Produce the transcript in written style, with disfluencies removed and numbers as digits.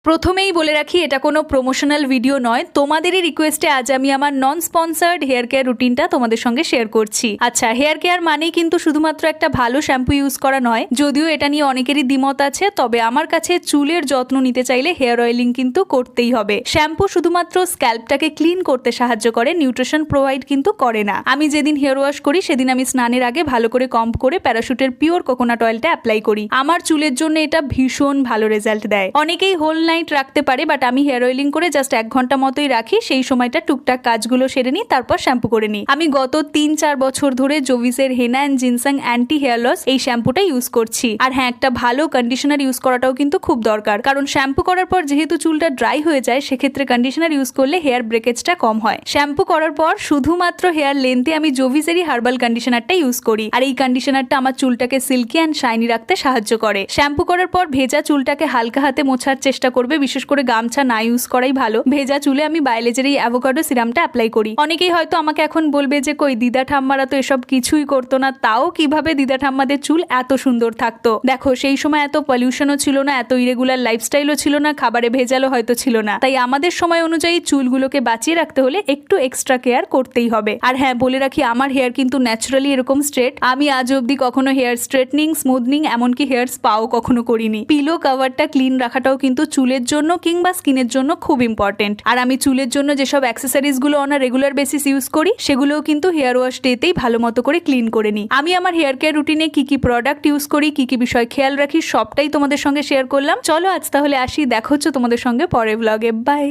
প্রথমেই বলে রাখি এটা কোনো প্রমোশনাল ভিডিও নয়, তোমাদেরই রিকোয়েস্টে আজ আমি আমার নন স্পন্সার্ড হেয়ার কেয়ার রুটিনটা তোমাদের সঙ্গে শেয়ার করছি। আচ্ছা, হেয়ার কেয়ার মানেই কিন্তু শুধুমাত্র একটা ভালো শ্যাম্পু ইউজ করা নয়, যদিও এটা নিয়ে অনেকেরই দ্বিমত আছে, তবে আমার কাছে চুলের যত্ন নিতে চাইলে হেয়ার অয়েলিং কিন্তু করতেই হবে। শ্যাম্পু শুধুমাত্র স্ক্যাল্পটাকে ক্লিন করতে সাহায্য করে, নিউট্রিশন প্রোভাইড কিন্তু করে না। আমি যেদিন হেয়ার ওয়াশ করি সেদিন আমি স্নানের আগে ভালো করে কম্ব করে প্যারাশুটের পিওর কোকোনাট অয়েলটা অ্যাপ্লাই করি। আমার চুলের জন্য এটা ভীষণ ভালো রেজাল্ট দেয়। অনেকেই হোল নাইট রাখতে পারে, বাট আমি হেয়ার অয়েলিং করে জাস্ট 1 ঘন্টা মতোই রাখি। সেই সময়টা টুকটাক কাজগুলো সেরে নিই, তারপর শ্যাম্পু করে নিই। আমি গত 3-4 বছর ধরে জোভিসের হেনা অ্যান্ড জিনসাং অ্যান্টি হেয়ার লস এই শ্যাম্পুটা ইউজ করছি। আর হ্যাঁ, একটা ভালো কন্ডিশনার ইউজ করাটাও কিন্তু খুব দরকার, কারণ শ্যাম্পু করার পর যেহেতু চুলটা ড্রাই হয়ে যায়, সেক্ষেত্রে কন্ডিশনার ইউজ করলে হেয়ার ব্রেকেজটা কম হয়। শ্যাম্পু করার পর শুধুমাত্র হেয়ার লেন্থে আমি জোভিসেরই হার্বাল কন্ডিশনারটা ইউজ করি, আর এই কন্ডিশনারটা আমার চুলটাকে সিল্কি অ্যান্ড শাইনি রাখতে সাহায্য করে। শ্যাম্পু করার পর ভেজা চুলটাকে হালকা হাতে মোছার চেষ্টা করবে, বিশেষ করে গামছা না ইউজ করাই ভালো। ভেজা চুলে আমি বায়োলেজের এই অ্যাভোকাডো সিরামটা অ্যাপ্লাই করি। অনেকেই হয়তো আমাকে এখন বলবে যে কই দিদা ঠাম্মারা তো এসব কিছুই করতো না, তাও কিভাবে দিদা ঠাম্মাদের চুল এত সুন্দর থাকতো। দেখো, সেই সময় এত পলিউশনও ছিল না, এত ইরেগুলার লাইফস্টাইলও ছিল না, খাবারে ভেজালও হয়তো ছিল না। তাই আমাদের সময় অনুযায়ী চুলগুলোকে বাঁচিয়ে রাখতে হলে একটু এক্সট্রা কেয়ার করতেই হবে। আর হ্যাঁ, বলে রাখি, আমার হেয়ার কিন্তু ন্যাচারালি এরকম স্ট্রেট। আমি আজ অব্দি কখনো হেয়ার স্ট্রেটনিং, স্মুথনিং, এমনকি হেয়ার স্পাও কখনো করিনি। পিলো কভারটা ক্লিন রাখাটাও কিন্তু চুলের জন্য কিংবা স্কিনের জন্য খুব ইম্পর্টেন্ট। আর আমি চুলের জন্য যেসব অ্যাক্সেসরিজ গুলো অন রেগুলার বেসিস ইউজ করি, সেগুলোও কিন্তু হেয়ার ওয়াশ ডেতেই ভালো মতো করে ক্লিন করে নিই। আমি আমার হেয়ার কেয়ার রুটিনে কি কি প্রোডাক্ট ইউজ করি, কি কি বিষয় খেয়াল রাখি, সবটাই তোমাদের সঙ্গে শেয়ার করলাম। চলো আজ তাহলে আসি, দেখা হচ্ছে তোমাদের সঙ্গে পরের ব্লগে। বাই।